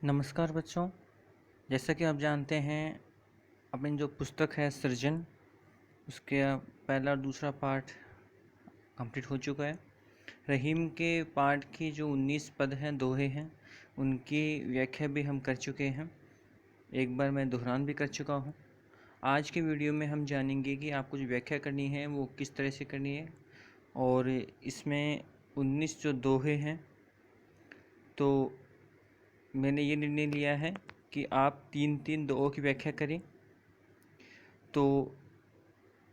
नमस्कार बच्चों। जैसा कि आप जानते हैं, अपनी जो पुस्तक है सृजन, उसके पहला और दूसरा पार्ट कंप्लीट हो चुका है। रहीम के पार्ट की जो 19 पद हैं, दोहे हैं, उनकी व्याख्या भी हम कर चुके हैं। एक बार मैं दोहरान भी कर चुका हूँ। आज के वीडियो में हम जानेंगे कि आपको जो व्याख्या करनी है वो किस तरह से करनी है। और इसमें 19 जो दोहे हैं, तो मैंने ये निर्णय लिया है कि आप 3-3 दोहों की व्याख्या करें। तो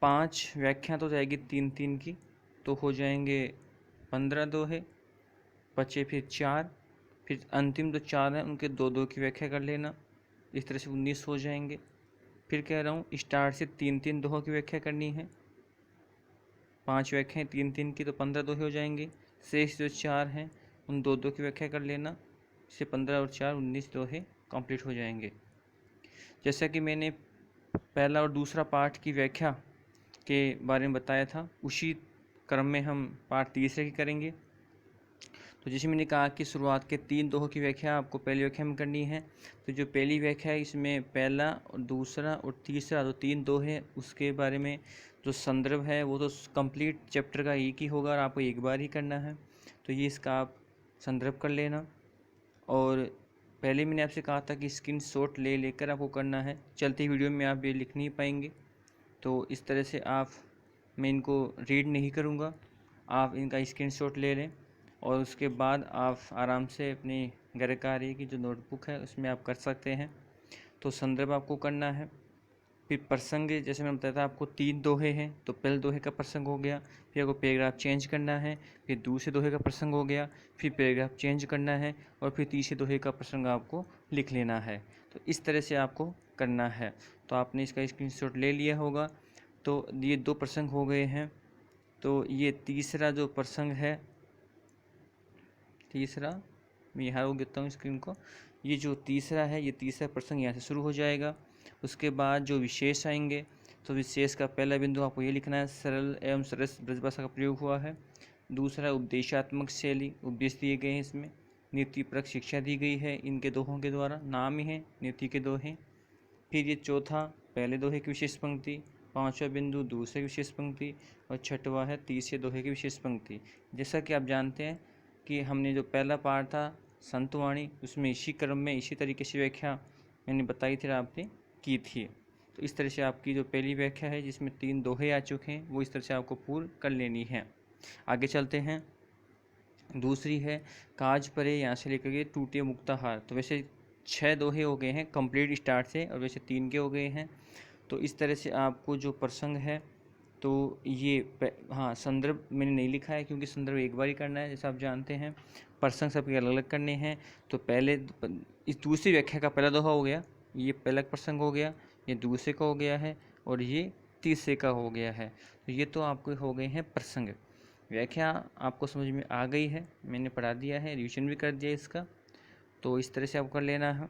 5 व्याख्या तो जाएगी 3-3 की, तो हो जाएंगे 15 दोहे। बचे फिर 4, फिर अंतिम जो 4 हैं उनके 2-2 की व्याख्या कर लेना। इस तरह से 19 हो जाएंगे। फिर कह रहा हूँ, स्टार्ट से 3-3 दोहों की व्याख्या करनी है। 5 व्याख्याएँ 3-3 की, तो 15 दोहे हो जाएंगे। शेष जो 4 हैं उन 2-2 की व्याख्या कर लेना। इससे 15 और 4 19 दोहे कंप्लीट हो जाएंगे। जैसा कि मैंने पहला और दूसरा पाठ की व्याख्या के बारे में बताया था, उसी क्रम में हम पाठ तीसरे की करेंगे। तो जैसे मैंने कहा कि शुरुआत के 3 दोहों की व्याख्या आपको पहली व्याख्या में करनी है। तो जो पहली व्याख्या है, इसमें पहला और दूसरा और तीसरा जो 3 दोहे, उसके बारे में जो संदर्भ है वो तो कंप्लीट चैप्टर का एक ही होगा और आपको एक बार ही करना है। तो ये इसका आप संदर्भ कर लेना। और पहले मैंने आपसे कहा था कि स्क्रीनशॉट ले लेकर आपको करना है। चलती वीडियो में आप ये लिख नहीं पाएंगे, तो इस तरह से मैं इनको रीड नहीं करूँगा, आप इनका स्क्रीनशॉट ले लें और उसके बाद आप आराम से अपनी घर कार्य की जो नोटबुक है उसमें आप कर सकते हैं। तो संदर्भ आपको करना है। फिर प्रसंग, जैसे मैंने बताया था आपको 3 दोहे हैं, तो पहले दोहे का प्रसंग हो गया, फिर आपको पैराग्राफ चेंज करना है, फिर दूसरे दोहे का प्रसंग हो गया, फिर पैराग्राफ चेंज करना है, और फिर तीसरे दोहे का प्रसंग आपको लिख लेना है। तो इस तरह से आपको करना है। तो आपने इसका स्क्रीनशॉट ले लिया होगा। तो ये 2 प्रसंग हो गए हैं। तो ये तीसरा जो प्रसंग है, तीसरा मैं यहाँ रोक देता हूँ स्क्रीन को। ये जो तीसरा है, ये तीसरा प्रसंग यहाँ से शुरू हो जाएगा। उसके बाद जो विशेष आएंगे, तो विशेष का पहला बिंदु आपको ये लिखना है, सरल एवं सरस ब्रजभाषा का प्रयोग हुआ है। दूसरा, उपदेशात्मक शैली, उपदेश दिए गए हैं इसमें। नीतिपरक शिक्षा दी गई है इनके दोहों के द्वारा, नाम ही है नीति के दोहे। फिर ये चौथा, पहले दोहे की विशेष पंक्ति। पांचवा बिंदु, दूसरे की विशेष पंक्ति। और छठवा है तीसरे दोहे की विशेष पंक्ति। जैसा कि आप जानते हैं कि हमने जो पहला पाठ था संतवाणी, उसमें इसी क्रम में इसी तरीके से व्याख्या मैंने बताई थी, आपने की थी। तो इस तरह से आपकी जो पहली व्याख्या है, जिसमें 3 दोहे आ चुके हैं, वो इस तरह से आपको पूर्ण कर लेनी है। आगे चलते हैं। दूसरी है, काज परे यहाँ से लेकर के टूटे मुक्ताहार। तो वैसे 6 दोहे हो गए हैं कंप्लीट स्टार्ट से, और वैसे 3 के हो गए हैं। तो इस तरह से आपको जो प्रसंग है, तो ये हाँ, संदर्भ मैंने नहीं लिखा है क्योंकि संदर्भ एक बार ही करना है, जैसा आप जानते हैं। प्रसंग सबके अलग अलग करने हैं। तो पहले इस दूसरी व्याख्या का पहला दोहा हो गया, ये पहला प्रसंग हो गया, ये दूसरे का हो गया है, और ये तीसरे का हो गया है। तो ये तो आपको हो गए हैं प्रसंग। व्याख्या आपको समझ में आ गई है, मैंने पढ़ा दिया है, रिविजन भी कर दिया इसका। तो इस तरह से आपको कर लेना है।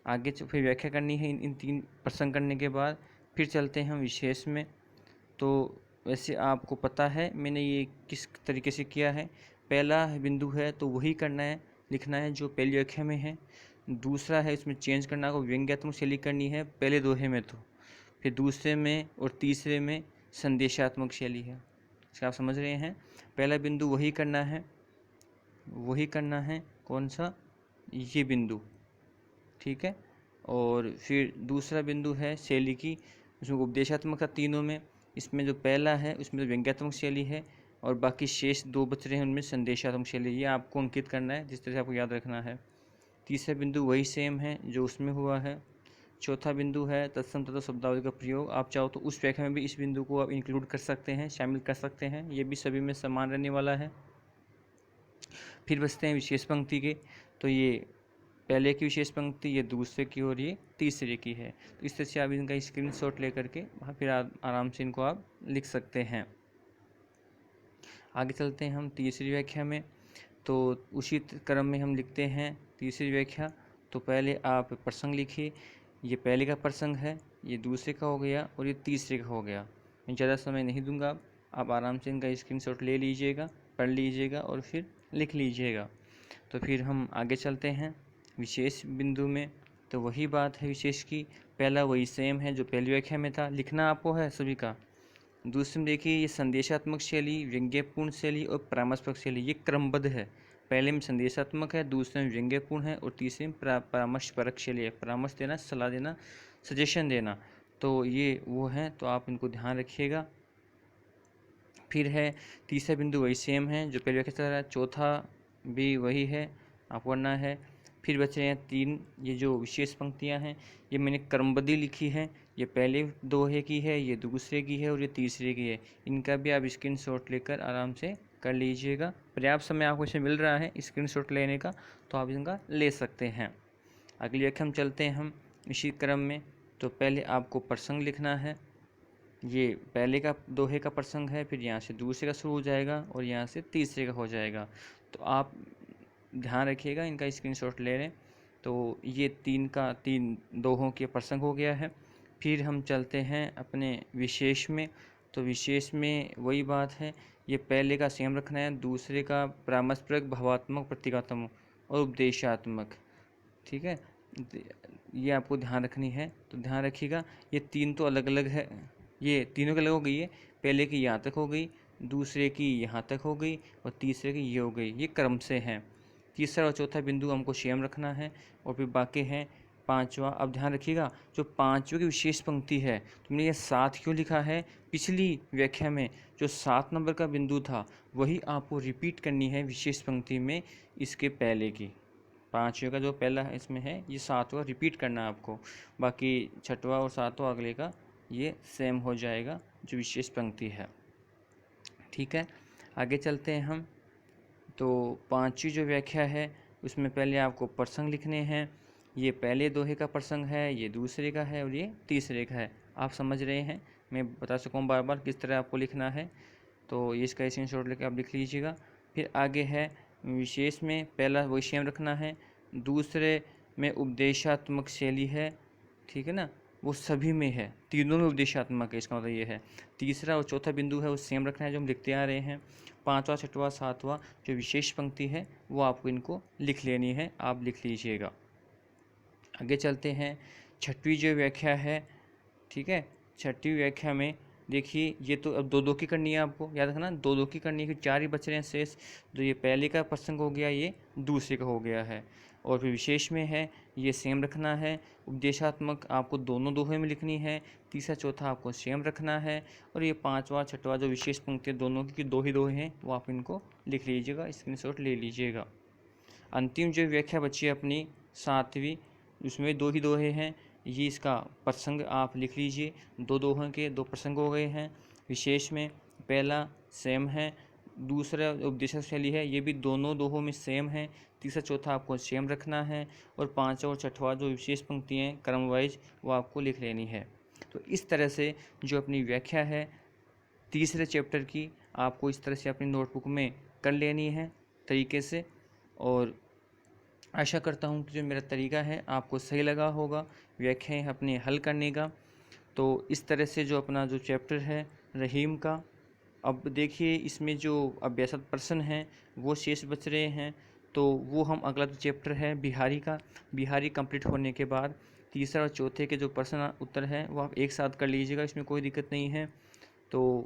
आगे फिर व्याख्या करनी है इन 3 प्रसंग करने के बाद। फिर चलते हैं हम विशेष में। तो वैसे आपको पता है मैंने ये किस तरीके से किया है। पहला बिंदु है तो वही करना है, लिखना है जो पहली व्याख्या में है। दूसरा है, इसमें चेंज करना को व्यंग्यात्मक शैली करनी है पहले दोहे में, तो फिर दूसरे में और तीसरे में संदेशात्मक शैली है। इसका आप समझ रहे हैं। पहला बिंदु वही करना है, वही करना है, कौन सा, ये बिंदु, ठीक है। और फिर दूसरा बिंदु है शैली की, उसमें उपदेशात्मक था तीनों में। इसमें जो पहला है उसमें तो व्यंग्यात्मक शैली है, और बाकी शेष 2 बच रहे हैं उनमें संदेशात्मक शैली। ये आपको अंकित करना है, जिस तरह से आपको याद रखना है। तीसरा बिंदु वही सेम है जो उसमें हुआ है। चौथा बिंदु है तत्सम तथा शब्दावली का प्रयोग। आप चाहो तो उस व्याख्या में भी इस बिंदु को आप इंक्लूड कर सकते हैं, शामिल कर सकते हैं, ये भी सभी में समान रहने वाला है। फिर बचते हैं विशेष पंक्ति के। तो ये पहले की विशेष पंक्ति, ये दूसरे की, और ये तीसरे की है। तो इस तरह से आप इनका स्क्रीनशॉट लेकर के फिर आराम से इनको आप लिख सकते हैं। आगे चलते हैं हम तीसरी व्याख्या में। तो उसी क्रम में हम लिखते हैं तीसरी व्याख्या। तो पहले आप प्रसंग लिखिए। ये पहले का प्रसंग है, ये दूसरे का हो गया, और ये तीसरे का हो गया। मैं ज़्यादा समय नहीं दूंगा, आप आराम से इनका स्क्रीनशॉट ले लीजिएगा, पढ़ लीजिएगा और फिर लिख लीजिएगा। तो फिर हम आगे चलते हैं। विशेष बिंदु में, तो वही बात है विशेष की, पहला वही सेम है जो पहली व्याख्या में था, लिखना आपको है सभी का। दूसरे में देखिए ये संदेशात्मक शैली, व्यंग्यपूर्ण शैली और परामर्शक शैली, ये क्रमबद्ध है। पहले में संदेशात्मक है, दूसरे में व्यंग्यपूर्ण है और तीसरे में परामर्शपरक शैली है। परामर्श देना, सलाह देना, सजेशन देना, तो ये वो है, तो आप इनको ध्यान रखिएगा। फिर है तीसरा बिंदु वही सेम है जो पहले व्याख्या चल रहा है, चौथा भी वही है, आपको पढ़ना है। फिर बच रहे हैं 3, ये जो विशेष पंक्तियां हैं ये मैंने क्रमबद्ध लिखी है, ये पहले दोहे की है, ये दूसरे की है और ये तीसरे की है। इनका भी आप स्क्रीनशॉट लेकर आराम से कर लीजिएगा। पर्याप्त समय आपको इसमें मिल रहा है स्क्रीनशॉट लेने का, तो आप इनका ले सकते हैं। अगली व्याख्या हम चलते हैं हम इसी क्रम में। तो पहले आपको प्रसंग लिखना है, ये पहले का दोहे का प्रसंग है, फिर यहाँ से दूसरे का शुरू हो जाएगा और यहाँ से तीसरे का हो जाएगा। तो आप ध्यान रखिएगा, इनका स्क्रीनशॉट ले लें। तो ये 3 दोहों के प्रसंग हो गया है। फिर हम चलते हैं अपने विशेष में। तो विशेष में वही बात है, ये पहले का सेम रखना है, दूसरे का परामर्शपरक, भावात्मक, प्रतीकात्मक और उपदेशात्मक, ठीक है, ये आपको ध्यान रखनी है। तो ध्यान रखिएगा, ये 3 तो अलग अलग है, ये तीनों की अलग हो गई है, पहले की यहाँ तक हो गई, दूसरे की यहाँ तक हो गई और तीसरे की ये हो गई, ये क्रम से हैं। तीसरा और चौथा बिंदु हमको सेम रखना है और फिर बाकी हैं पांचवा। अब ध्यान रखिएगा, जो पांचवे की विशेष पंक्ति है, तुमने ये 7 क्यों लिखा है, पिछली व्याख्या में जो 7 नंबर का बिंदु था वही आपको रिपीट करनी है विशेष पंक्ति में, इसके पहले की। पांचवे का जो पहला है इसमें है, ये 7वां रिपीट करना है आपको, बाकी 6वां और 7वां अगले का ये सेम हो जाएगा जो विशेष पंक्ति है, ठीक है। आगे चलते हैं हम। तो पांचवी जो व्याख्या है उसमें पहले आपको प्रसंग लिखने हैं, ये पहले दोहे का प्रसंग है, ये दूसरे का है और ये तीसरे का है। आप समझ रहे हैं, मैं बता सकूँ बार बार किस तरह आपको लिखना है, तो ये इसका स्क्रीनशॉट लेकर आप लिख लीजिएगा। फिर आगे है विशेष में पहला वही सेम रखना है, दूसरे में उपदेशात्मक शैली है, ठीक है ना, वो सभी में है, तीनों में उपदेशात्मक है, इसका मतलब ये है। तीसरा और चौथा बिंदु है वो सेम रखना है जो हम लिखते आ रहे हैं। पांचवा, छठवां, सातवां जो विशेष पंक्ति है वो आपको इनको लिख लेनी है, आप लिख लीजिएगा। आगे चलते हैं, छठवीं जो व्याख्या है, ठीक है। छठवीं व्याख्या में देखिए, ये तो अब 2-2 की करनी है, आपको याद रखना 2-2 की करनी है, फिर 4 ही बच रहे हैं शेष। तो ये पहले का प्रसंग हो गया, ये दूसरे का हो गया है। और फिर विशेष में है, ये सेम रखना है। उपदेशात्मक आपको दोनों दोहे में लिखनी है, तीसरा चौथा आपको सेम रखना है। और ये पांचवा छठवा जो विशेष पंक्ति दोनों की 2 ही दोहे हैं वो आप इनको लिख लीजिएगा, स्क्रीनशॉट ले लीजिएगा। अंतिम जो व्याख्या बची है अपनी 7वीं, उसमें 2 ही दोहे हैं, ये इसका प्रसंग आप लिख लीजिए। 2 दोहों के 2 प्रसंग हो गए हैं। विशेष में पहला सेम है, दूसरा उपदेशक शैली है, ये भी दोनों दोहों में सेम है, तीसरा चौथा आपको सेम रखना है। और पांचवा और छठवा जो विशेष पंक्तियाँ क्रम वाइज वो आपको लिख लेनी है। तो इस तरह से जो अपनी व्याख्या है तीसरे चैप्टर की, आपको इस तरह से अपनी नोटबुक में कर लेनी है तरीके से। और आशा करता हूँ कि जो मेरा तरीका है आपको सही लगा होगा व्याख्याएं अपने हल करने का। तो इस तरह से जो अपना जो चैप्टर है रहीम का, अब देखिए इसमें जो अभ्यासक प्रश्न हैं वो शेष बच रहे हैं, तो वो हम अगला जो चैप्टर है बिहारी का, बिहारी कंप्लीट होने के बाद तीसरा और चौथे के जो प्रश्न उत्तर हैं वो आप एक साथ कर लीजिएगा, इसमें कोई दिक्कत नहीं है। तो